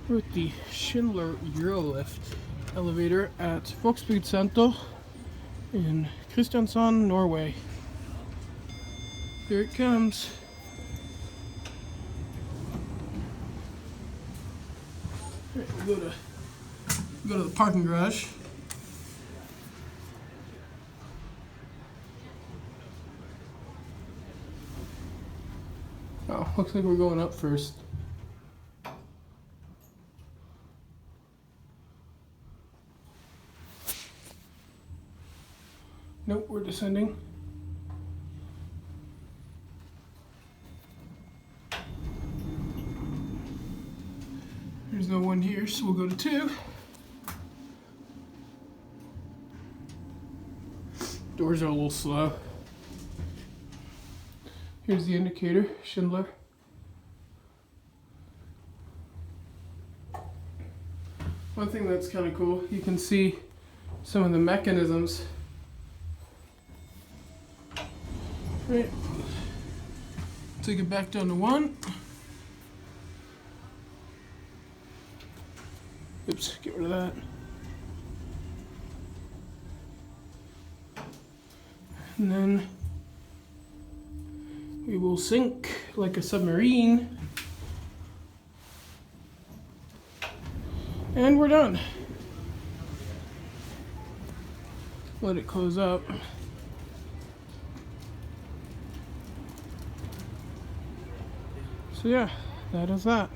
We're at the Schindler EuroLift elevator at Vågsbygd Center in Kristiansand, Norway. Here it comes. Alright, we'll go to the parking garage. Oh, looks like we're going up first. Nope, we're descending. There's no one here, so we'll go to 2. Doors are a little slow. Here's the indicator, Schindler. One thing that's kind of cool, you can see some of the mechanisms. Right. Take it back down to 1. Oops, get rid of that. And then we will sink like a submarine. And we're done. Let it close up. So yeah, that is that.